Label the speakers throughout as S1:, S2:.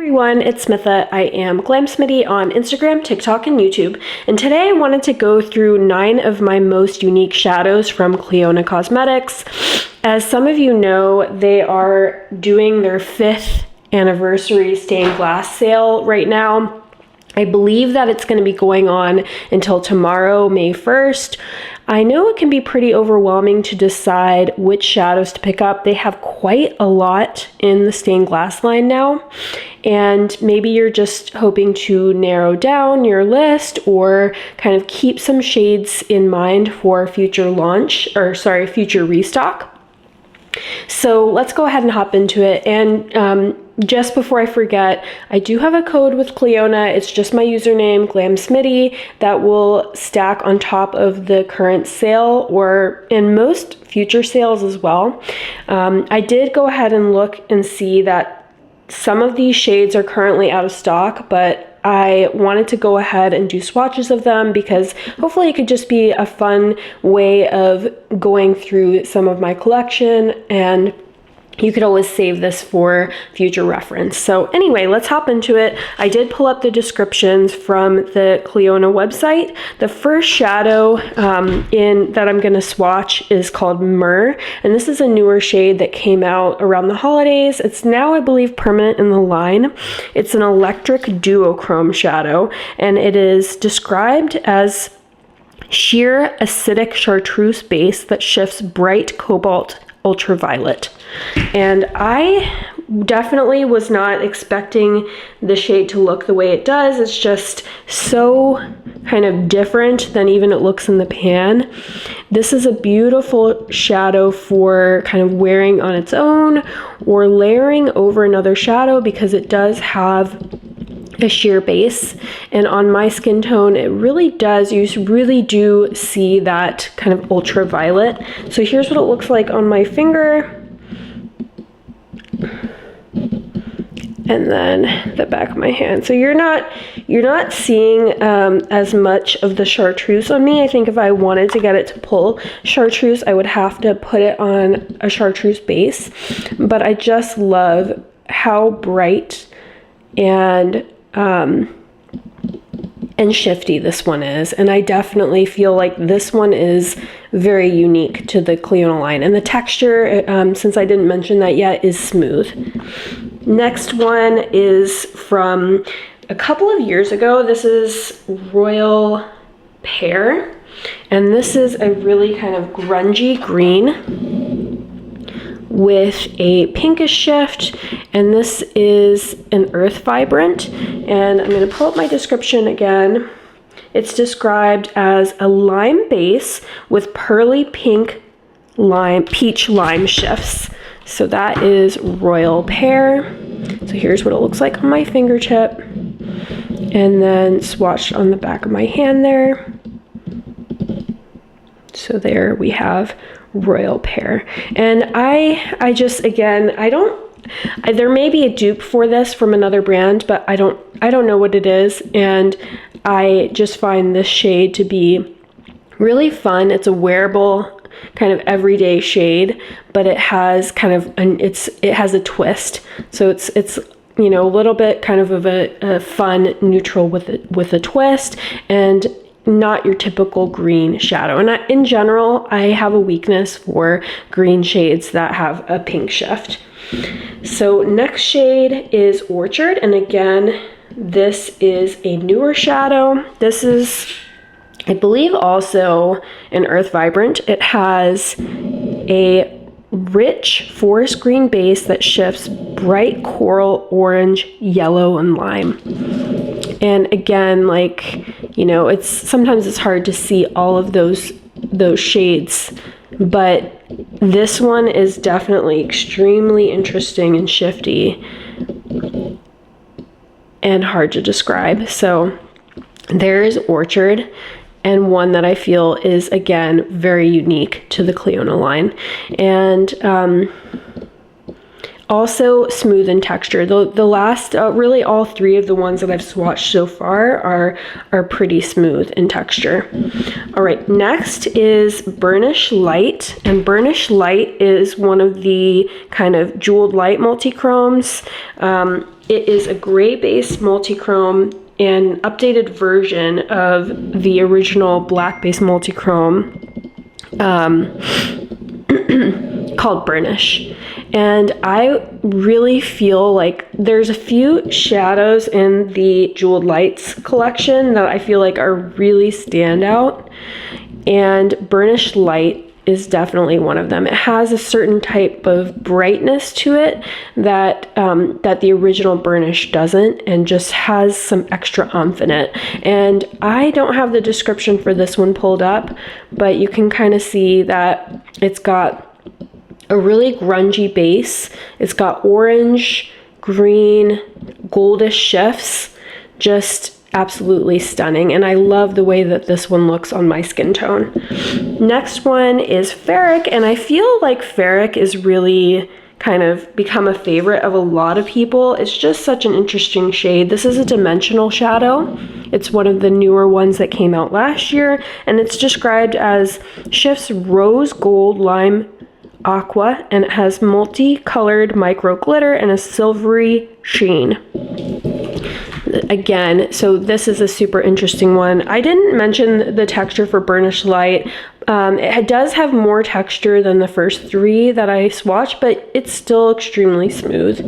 S1: Everyone, it's Smitha. I am GlamSmitty on Instagram, TikTok, and YouTube. And today I wanted to go through 9 of my most unique shadows from Clionadh Cosmetics. As some of you know, they are doing their 5th anniversary stained glass sale right now. I believe that it's going to be going on until tomorrow, May 1st. I know it can be pretty overwhelming to decide which shadows to pick up. They have quite a lot in the stained glass line now, and maybe you're just hoping to narrow down your list or kind of keep some shades in mind for future future restock. So let's go ahead and hop into it. And just before I forget, I do have a code with Clionadh. It's just my username, GlamSmitty, that will stack on top of the current sale or in most future sales as well. I did go ahead and look and see that some of these shades are currently out of stock, but I wanted to go ahead and do swatches of them because hopefully it could just be a fun way of going through some of my collection, and you could always save this for future reference. So anyway, let's hop into it. I did pull up the descriptions from the Clionadh website. The first shadow that I'm gonna swatch is called Myrrh, and this is a newer shade that came out around the holidays. It's now, I believe, permanent in the line. It's an electric duochrome shadow, and it is described as sheer acidic chartreuse base that shifts bright cobalt ultraviolet. And I definitely was not expecting the shade to look the way it does. It's just so kind of different than even it looks in the pan. This is a beautiful shadow for kind of wearing on its own or layering over another shadow because it does have a sheer base, and on my skin tone it really does, you really do see that kind of ultraviolet. So here's what it looks like on my finger, and then the back of my hand. So you're not seeing as much of the chartreuse on me. I think if I wanted to get it to pull chartreuse, I would have to put it on a chartreuse base, but I just love how bright and shifty this one is, and I definitely feel like this one is very unique to the Clionadh line, and the texture, since I didn't mention that yet, is smooth. Next one is from a couple of years ago. This is Royal Pear, and this is a really kind of grungy green with a pinkish shift, and this is an earth vibrant. And I'm going to pull up my description again. It's described as a lime base with pearly pink peach lime shifts. So that is Royal Pear. So here's what it looks like on my fingertip, and then swatched on the back of my hand there. So there we have Royal Pear. And I just, again, there may be a dupe for this from another brand, but I don't know what it is, and I just find this shade to be really fun. It's a wearable kind of everyday shade, but it has kind of it has a twist. So it's you know, a little bit kind of a fun neutral with a twist, and not your typical green shadow. And in general, I have a weakness for green shades that have a pink shift. So next shade is Orchard, and again, this is a newer shadow. This is, I believe, also an earth vibrant. It has a rich forest green base that shifts bright coral, orange, yellow, and lime. And again, like, you know, sometimes it's hard to see all of those shades, but this one is definitely extremely interesting and shifty and hard to describe. So there is Orchard, and one that I feel is, again, very unique to the Clionadh line. And Also smooth in texture. The last, really all three of the ones that I've swatched so far are pretty smooth in texture. All right, next is Burnish Light, and Burnish Light is one of the kind of jeweled light multi-chromes. It is a gray base multi-chrome, an updated version of the original black base multi-chrome called Burnish. And I really feel like there's a few shadows in the Jeweled Lights collection that I feel like are really standout, and Burnish Light is definitely one of them. It has a certain type of brightness to it that that the original Burnish doesn't, and just has some extra oomph in it. And I don't have the description for this one pulled up, but you can kind of see that it's got a really grungy base. It's got orange, green, goldish shifts, just absolutely stunning. And I love the way that this one looks on my skin tone. Next one is Ferric, and I feel like Ferric is really kind of become a favorite of a lot of people. It's just such an interesting shade. This is a dimensional shadow. It's one of the newer ones that came out last year, and it's described as shifts rose gold, lime, aqua, and it has multicolored micro glitter and a silvery sheen. Again, so this is a super interesting one. I didn't mention the texture for Burnish Light. It does have more texture than the first three that I swatched, but it's still extremely smooth.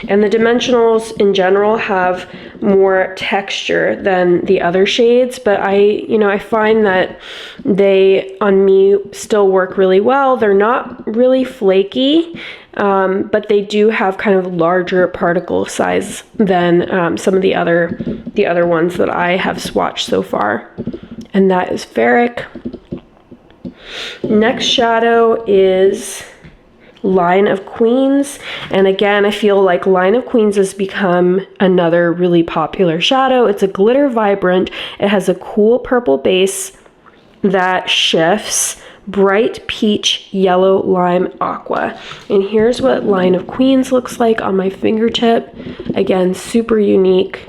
S1: And the dimensionals in general have more texture than the other shades, but I find that they, on me, still work really well. They're not really flaky, but they do have kind of larger particle size than some of the other ones that I have swatched so far. And that is Ferric. Next shadow is Line of Queens, and again, I feel like Line of Queens has become another really popular shadow. It's a glitter vibrant. It has a cool purple base that shifts bright peach, yellow, lime, aqua. And here's what Line of Queens looks like on my fingertip. Again, super unique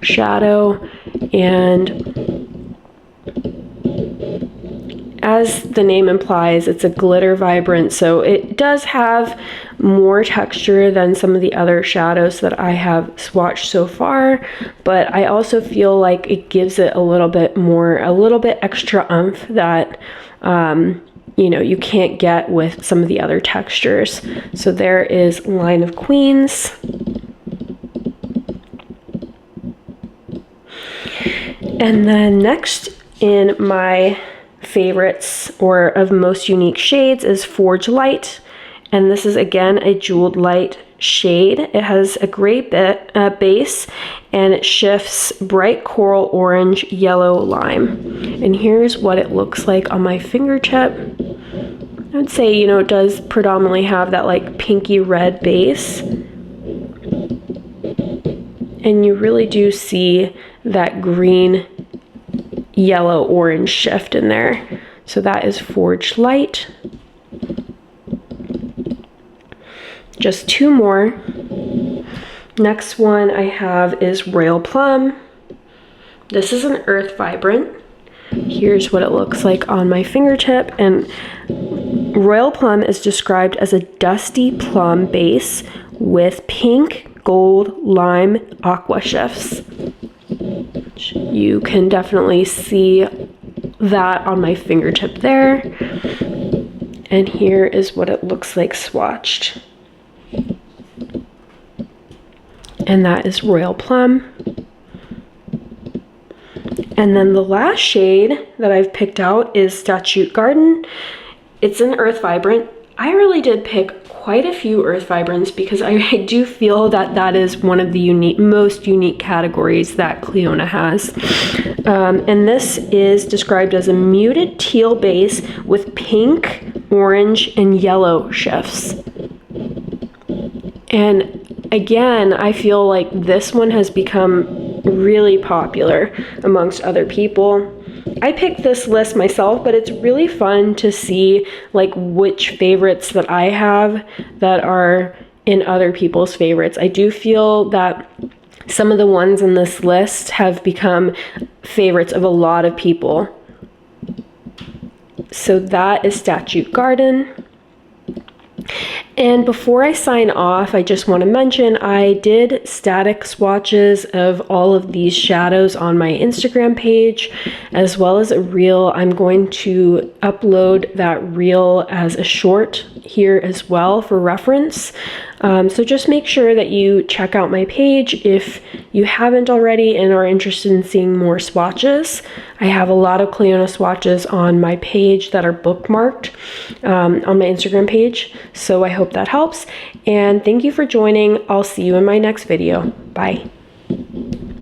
S1: shadow, and as the name implies, it's a glitter vibrant, so it does have more texture than some of the other shadows that I have swatched so far, but I also feel like it gives it a little bit extra oomph that you can't get with some of the other textures. So there is Line of Queens. And then next in my favorites or of most unique shades is Forge Light, and this is again a jeweled light shade. It has a gray base, and it shifts bright coral, orange, yellow, lime. And here's what it looks like on my fingertip. I would say, it does predominantly have that like pinky red base, and you really do see that green, yellow, orange shift in there. So that is Forge Light. Just two more. Next one I have is Royal Plum. This is an earth vibrant. Here's what it looks like on my fingertip, and Royal Plum is described as a dusty plum base with pink, gold, lime, aqua shifts. You can definitely see that on my fingertip there. And here is what it looks like swatched. And that is Royal Plum. And then the last shade that I've picked out is Statute Garden. It's an earth vibrant. I really did pick quite a few earth vibrants because I do feel that that is one of the most unique categories that Clionadh has. And this is described as a muted teal base with pink, orange, and yellow shifts. And again, I feel like this one has become really popular amongst other people. I picked this list myself, but it's really fun to see like which favorites that I have that are in other people's favorites. I do feel that some of the ones in this list have become favorites of a lot of people. So that is Statute Garden. And before I sign off, I just want to mention I did static swatches of all of these shadows on my Instagram page, as well as a reel. I'm going to upload that reel as a short here as well for reference. So just make sure that you check out my page if you haven't already and are interested in seeing more swatches. I have a lot of Clionadh swatches on my page that are bookmarked on my Instagram page. So I hope that helps. And thank you for joining. I'll see you in my next video. Bye.